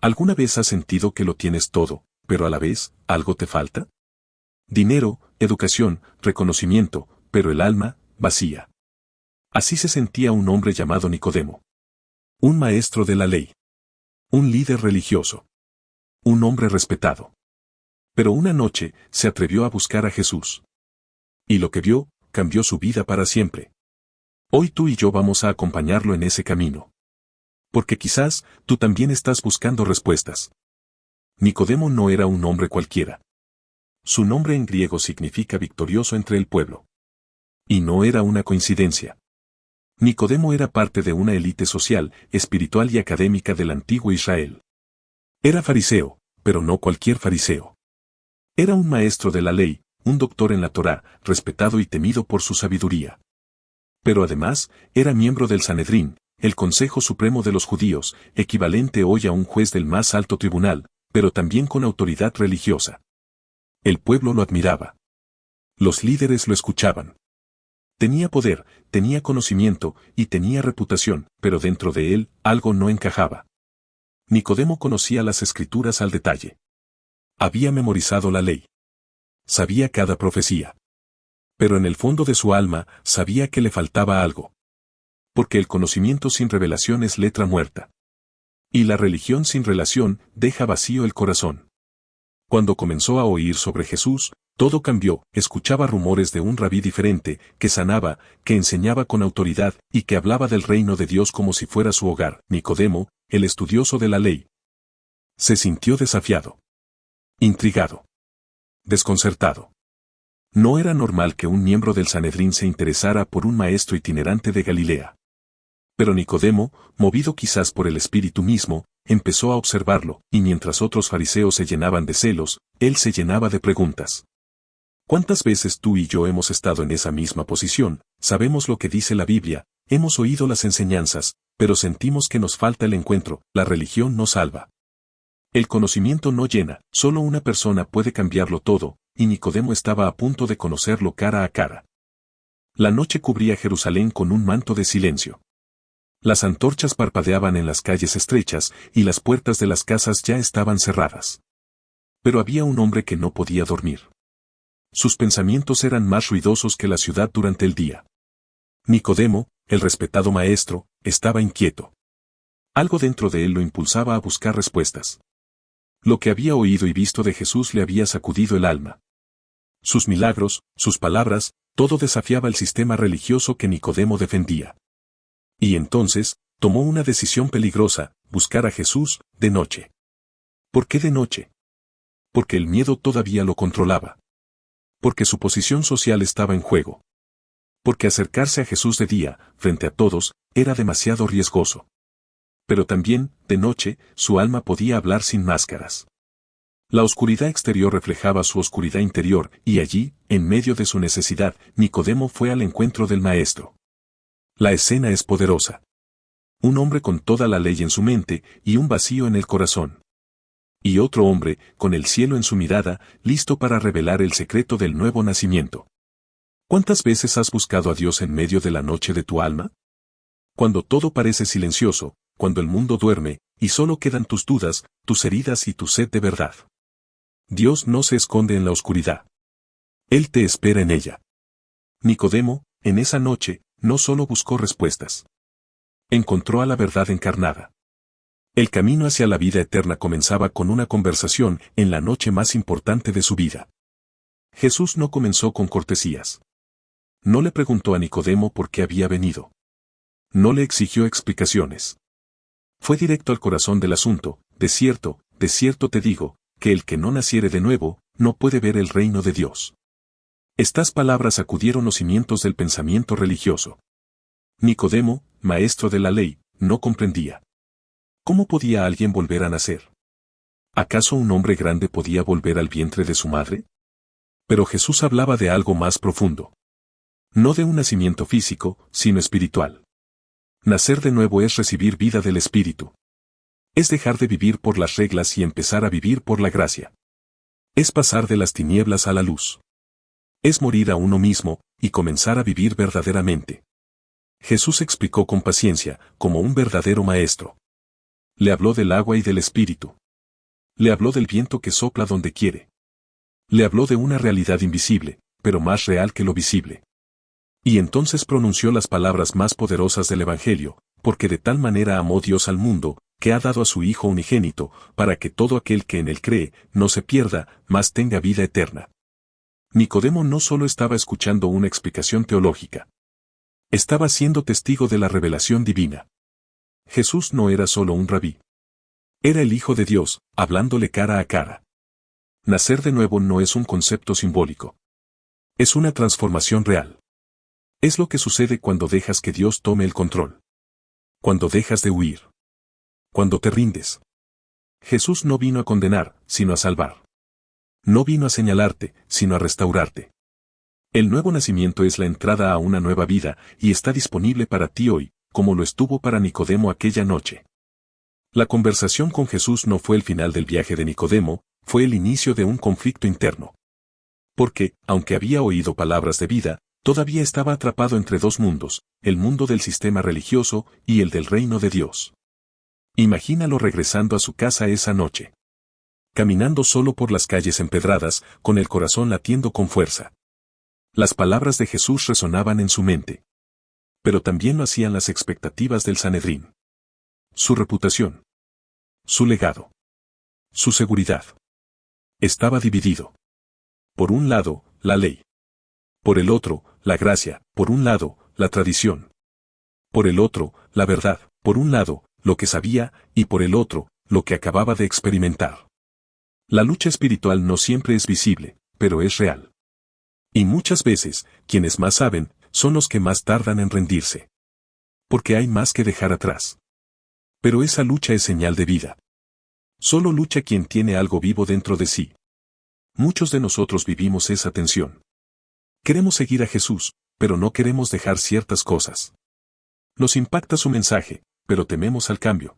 ¿Alguna vez has sentido que lo tienes todo, pero a la vez, algo te falta? Dinero, educación, reconocimiento, pero el alma, vacía. Así se sentía un hombre llamado Nicodemo. Un maestro de la ley. Un líder religioso. Un hombre respetado. Pero una noche, se atrevió a buscar a Jesús. Y lo que vio, cambió su vida para siempre. Hoy tú y yo vamos a acompañarlo en ese camino. Porque quizás, tú también estás buscando respuestas. Nicodemo no era un hombre cualquiera. Su nombre en griego significa victorioso entre el pueblo. Y no era una coincidencia. Nicodemo era parte de una élite social, espiritual y académica del antiguo Israel. Era fariseo, pero no cualquier fariseo. Era un maestro de la ley, un doctor en la Torá, respetado y temido por su sabiduría. Pero además, era miembro del Sanedrín, el Consejo Supremo de los Judíos, equivalente hoy a un juez del más alto tribunal, pero también con autoridad religiosa. El pueblo lo admiraba. Los líderes lo escuchaban. Tenía poder, tenía conocimiento y tenía reputación, pero dentro de él, algo no encajaba. Nicodemo conocía las Escrituras al detalle. Había memorizado la ley. Sabía cada profecía. Pero en el fondo de su alma, sabía que le faltaba algo. Porque el conocimiento sin revelación es letra muerta. Y la religión sin relación deja vacío el corazón. Cuando comenzó a oír sobre Jesús, todo cambió. Escuchaba rumores de un rabí diferente, que sanaba, que enseñaba con autoridad y que hablaba del reino de Dios como si fuera su hogar. Nicodemo, el estudioso de la ley, se sintió desafiado, intrigado, desconcertado. No era normal que un miembro del Sanedrín se interesara por un maestro itinerante de Galilea. Pero Nicodemo, movido quizás por el Espíritu mismo, empezó a observarlo, y mientras otros fariseos se llenaban de celos, él se llenaba de preguntas. ¿Cuántas veces tú y yo hemos estado en esa misma posición? Sabemos lo que dice la Biblia, hemos oído las enseñanzas, pero sentimos que nos falta el encuentro. La religión no salva. El conocimiento no llena, solo una persona puede cambiarlo todo, y Nicodemo estaba a punto de conocerlo cara a cara. La noche cubría Jerusalén con un manto de silencio. Las antorchas parpadeaban en las calles estrechas, y las puertas de las casas ya estaban cerradas. Pero había un hombre que no podía dormir. Sus pensamientos eran más ruidosos que la ciudad durante el día. Nicodemo, el respetado maestro, estaba inquieto. Algo dentro de él lo impulsaba a buscar respuestas. Lo que había oído y visto de Jesús le había sacudido el alma. Sus milagros, sus palabras, todo desafiaba el sistema religioso que Nicodemo defendía. Y entonces, tomó una decisión peligrosa: buscar a Jesús, de noche. ¿Por qué de noche? Porque el miedo todavía lo controlaba. Porque su posición social estaba en juego. Porque acercarse a Jesús de día, frente a todos, era demasiado riesgoso. Pero también, de noche, su alma podía hablar sin máscaras. La oscuridad exterior reflejaba su oscuridad interior, y allí, en medio de su necesidad, Nicodemo fue al encuentro del Maestro. La escena es poderosa. Un hombre con toda la ley en su mente, y un vacío en el corazón. Y otro hombre, con el cielo en su mirada, listo para revelar el secreto del nuevo nacimiento. ¿Cuántas veces has buscado a Dios en medio de la noche de tu alma? Cuando todo parece silencioso, cuando el mundo duerme, y solo quedan tus dudas, tus heridas y tu sed de verdad. Dios no se esconde en la oscuridad. Él te espera en ella. Nicodemo, en esa noche, no solo buscó respuestas. Encontró a la verdad encarnada. El camino hacia la vida eterna comenzaba con una conversación en la noche más importante de su vida. Jesús no comenzó con cortesías. No le preguntó a Nicodemo por qué había venido. No le exigió explicaciones. Fue directo al corazón del asunto: de cierto te digo, que el que no naciere de nuevo, no puede ver el reino de Dios. Estas palabras sacudieron los cimientos del pensamiento religioso. Nicodemo, maestro de la ley, no comprendía. ¿Cómo podía alguien volver a nacer? ¿Acaso un hombre grande podía volver al vientre de su madre? Pero Jesús hablaba de algo más profundo. No de un nacimiento físico, sino espiritual. Nacer de nuevo es recibir vida del Espíritu. Es dejar de vivir por las reglas y empezar a vivir por la gracia. Es pasar de las tinieblas a la luz. Es morir a uno mismo, y comenzar a vivir verdaderamente. Jesús explicó con paciencia, como un verdadero maestro. Le habló del agua y del espíritu. Le habló del viento que sopla donde quiere. Le habló de una realidad invisible, pero más real que lo visible. Y entonces pronunció las palabras más poderosas del Evangelio, porque de tal manera amó Dios al mundo, que ha dado a su Hijo unigénito, para que todo aquel que en él cree, no se pierda, mas tenga vida eterna. Nicodemo no solo estaba escuchando una explicación teológica. Estaba siendo testigo de la revelación divina. Jesús no era solo un rabí. Era el Hijo de Dios, hablándole cara a cara. Nacer de nuevo no es un concepto simbólico. Es una transformación real. Es lo que sucede cuando dejas que Dios tome el control. Cuando dejas de huir. Cuando te rindes. Jesús no vino a condenar, sino a salvar. No vino a señalarte, sino a restaurarte. El nuevo nacimiento es la entrada a una nueva vida, y está disponible para ti hoy, como lo estuvo para Nicodemo aquella noche. La conversación con Jesús no fue el final del viaje de Nicodemo, fue el inicio de un conflicto interno. Porque, aunque había oído palabras de vida, todavía estaba atrapado entre dos mundos, el mundo del sistema religioso y el del reino de Dios. Imagínalo regresando a su casa esa noche. Caminando solo por las calles empedradas, con el corazón latiendo con fuerza. Las palabras de Jesús resonaban en su mente. Pero también lo hacían las expectativas del Sanedrín. Su reputación. Su legado. Su seguridad. Estaba dividido. Por un lado, la ley. Por el otro, la gracia, por un lado, la tradición. Por el otro, la verdad, por un lado, lo que sabía, y por el otro, lo que acababa de experimentar. La lucha espiritual no siempre es visible, pero es real. Y muchas veces, quienes más saben, son los que más tardan en rendirse. Porque hay más que dejar atrás. Pero esa lucha es señal de vida. Solo lucha quien tiene algo vivo dentro de sí. Muchos de nosotros vivimos esa tensión. Queremos seguir a Jesús, pero no queremos dejar ciertas cosas. Nos impacta su mensaje, pero tememos al cambio.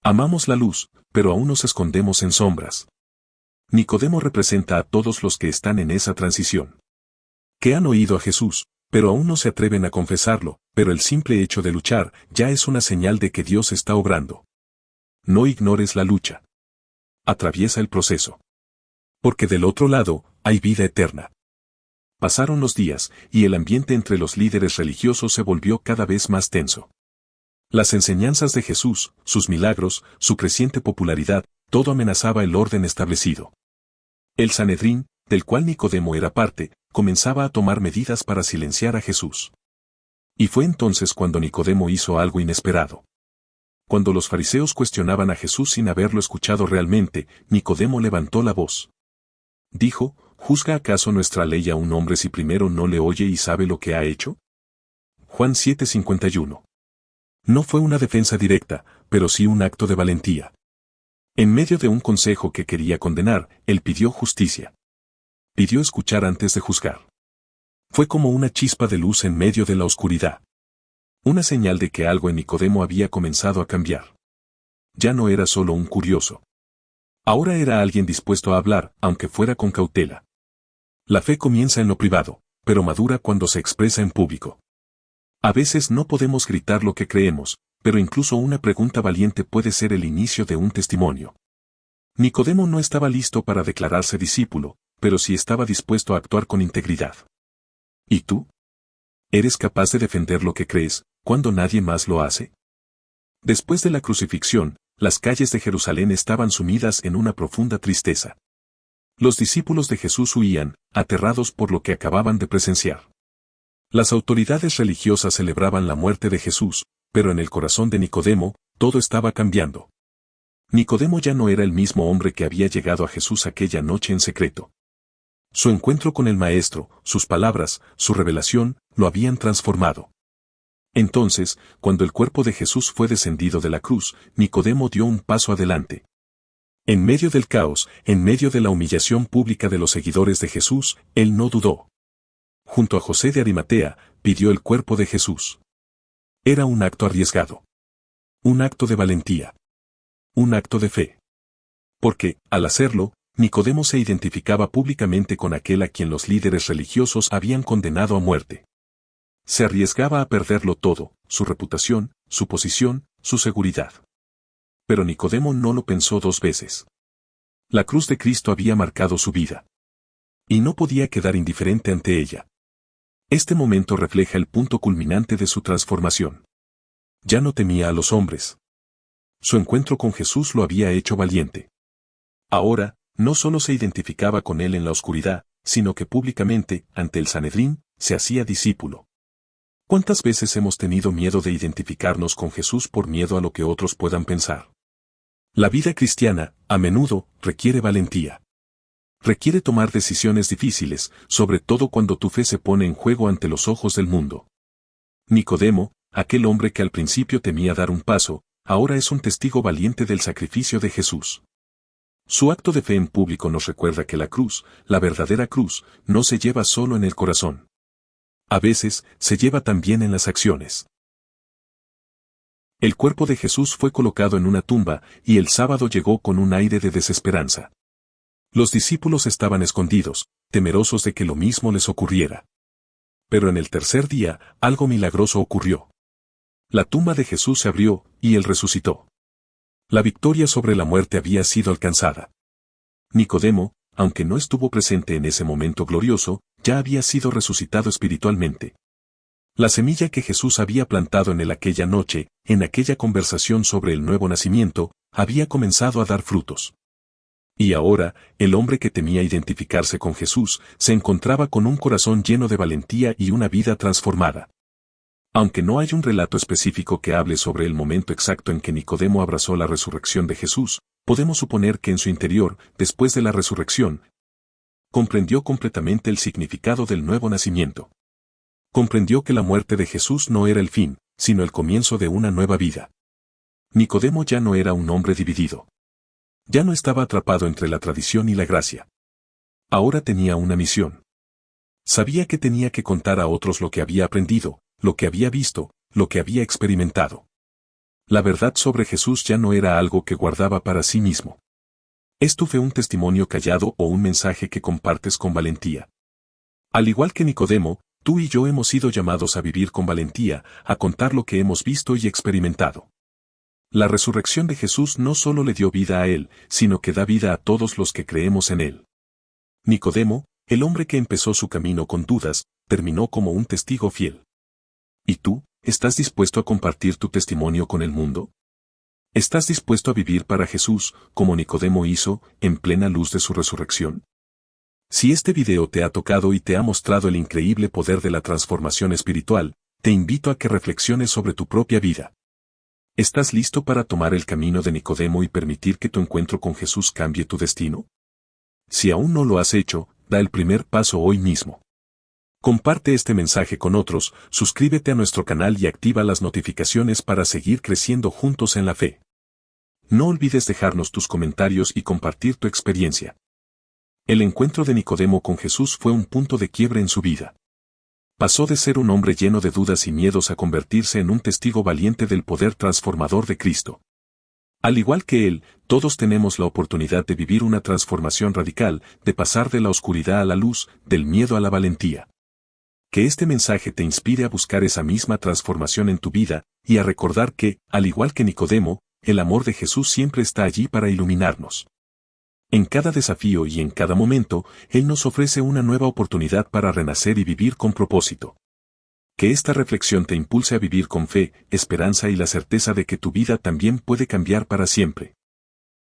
Amamos la luz, pero aún nos escondemos en sombras. Nicodemo representa a todos los que están en esa transición. Que han oído a Jesús, pero aún no se atreven a confesarlo, pero el simple hecho de luchar ya es una señal de que Dios está obrando. No ignores la lucha. Atraviesa el proceso. Porque del otro lado, hay vida eterna. Pasaron los días, y el ambiente entre los líderes religiosos se volvió cada vez más tenso. Las enseñanzas de Jesús, sus milagros, su creciente popularidad, todo amenazaba el orden establecido. El Sanedrín, del cual Nicodemo era parte, comenzaba a tomar medidas para silenciar a Jesús. Y fue entonces cuando Nicodemo hizo algo inesperado. Cuando los fariseos cuestionaban a Jesús sin haberlo escuchado realmente, Nicodemo levantó la voz. Dijo, ¿juzga acaso nuestra ley a un hombre si primero no le oye y sabe lo que ha hecho? Juan 7:51. No fue una defensa directa, pero sí un acto de valentía. En medio de un consejo que quería condenar, él pidió justicia. Pidió escuchar antes de juzgar. Fue como una chispa de luz en medio de la oscuridad. Una señal de que algo en Nicodemo había comenzado a cambiar. Ya no era solo un curioso. Ahora era alguien dispuesto a hablar, aunque fuera con cautela. La fe comienza en lo privado, pero madura cuando se expresa en público. A veces no podemos gritar lo que creemos, pero incluso una pregunta valiente puede ser el inicio de un testimonio. Nicodemo no estaba listo para declararse discípulo, pero sí estaba dispuesto a actuar con integridad. ¿Y tú? ¿Eres capaz de defender lo que crees, cuando nadie más lo hace? Después de la crucifixión, las calles de Jerusalén estaban sumidas en una profunda tristeza. Los discípulos de Jesús huían, aterrados por lo que acababan de presenciar. Las autoridades religiosas celebraban la muerte de Jesús, pero en el corazón de Nicodemo, todo estaba cambiando. Nicodemo ya no era el mismo hombre que había llegado a Jesús aquella noche en secreto. Su encuentro con el Maestro, sus palabras, su revelación, lo habían transformado. Entonces, cuando el cuerpo de Jesús fue descendido de la cruz, Nicodemo dio un paso adelante. En medio del caos, en medio de la humillación pública de los seguidores de Jesús, él no dudó. Junto a José de Arimatea, pidió el cuerpo de Jesús. Era un acto arriesgado. Un acto de valentía. Un acto de fe. Porque, al hacerlo, Nicodemo se identificaba públicamente con aquel a quien los líderes religiosos habían condenado a muerte. Se arriesgaba a perderlo todo, su reputación, su posición, su seguridad. pero Nicodemo no lo pensó dos veces. La cruz de Cristo había marcado su vida. Y no podía quedar indiferente ante ella. Este momento refleja el punto culminante de su transformación. Ya no temía a los hombres. Su encuentro con Jesús lo había hecho valiente. Ahora, no solo se identificaba con él en la oscuridad, sino que públicamente, ante el Sanedrín, se hacía discípulo. ¿Cuántas veces hemos tenido miedo de identificarnos con Jesús por miedo a lo que otros puedan pensar? La vida cristiana, a menudo, requiere valentía. Requiere tomar decisiones difíciles, sobre todo cuando tu fe se pone en juego ante los ojos del mundo. Nicodemo, aquel hombre que al principio temía dar un paso, ahora es un testigo valiente del sacrificio de Jesús. Su acto de fe en público nos recuerda que la cruz, la verdadera cruz, no se lleva solo en el corazón. A veces, se lleva también en las acciones. El cuerpo de Jesús fue colocado en una tumba, y el sábado llegó con un aire de desesperanza. Los discípulos estaban escondidos, temerosos de que lo mismo les ocurriera. Pero en el tercer día, algo milagroso ocurrió. La tumba de Jesús se abrió, y él resucitó. La victoria sobre la muerte había sido alcanzada. Nicodemo, aunque no estuvo presente en ese momento glorioso, ya había sido resucitado espiritualmente. La semilla que Jesús había plantado en él aquella noche, en aquella conversación sobre el nuevo nacimiento, había comenzado a dar frutos. Y ahora, el hombre que temía identificarse con Jesús, se encontraba con un corazón lleno de valentía y una vida transformada. Aunque no hay un relato específico que hable sobre el momento exacto en que Nicodemo abrazó la resurrección de Jesús, podemos suponer que en su interior, después de la resurrección, comprendió completamente el significado del nuevo nacimiento. Comprendió que la muerte de Jesús no era el fin, sino el comienzo de una nueva vida. Nicodemo ya no era un hombre dividido. Ya no estaba atrapado entre la tradición y la gracia. Ahora tenía una misión. Sabía que tenía que contar a otros lo que había aprendido, lo que había visto, lo que había experimentado. La verdad sobre Jesús ya no era algo que guardaba para sí mismo. Esto fue un testimonio callado o un mensaje que compartes con valentía. Al igual que Nicodemo, tú y yo hemos sido llamados a vivir con valentía, a contar lo que hemos visto y experimentado. La resurrección de Jesús no solo le dio vida a él, sino que da vida a todos los que creemos en él. Nicodemo, el hombre que empezó su camino con dudas, terminó como un testigo fiel. ¿Y tú, estás dispuesto a compartir tu testimonio con el mundo? ¿Estás dispuesto a vivir para Jesús, como Nicodemo hizo, en plena luz de su resurrección? Si este video te ha tocado y te ha mostrado el increíble poder de la transformación espiritual, te invito a que reflexiones sobre tu propia vida. ¿Estás listo para tomar el camino de Nicodemo y permitir que tu encuentro con Jesús cambie tu destino? Si aún no lo has hecho, da el primer paso hoy mismo. Comparte este mensaje con otros, suscríbete a nuestro canal y activa las notificaciones para seguir creciendo juntos en la fe. No olvides dejarnos tus comentarios y compartir tu experiencia. El encuentro de Nicodemo con Jesús fue un punto de quiebre en su vida. Pasó de ser un hombre lleno de dudas y miedos a convertirse en un testigo valiente del poder transformador de Cristo. Al igual que él, todos tenemos la oportunidad de vivir una transformación radical, de pasar de la oscuridad a la luz, del miedo a la valentía. Que este mensaje te inspire a buscar esa misma transformación en tu vida, y a recordar que, al igual que Nicodemo, el amor de Jesús siempre está allí para iluminarnos. En cada desafío y en cada momento, Él nos ofrece una nueva oportunidad para renacer y vivir con propósito. Que esta reflexión te impulse a vivir con fe, esperanza y la certeza de que tu vida también puede cambiar para siempre.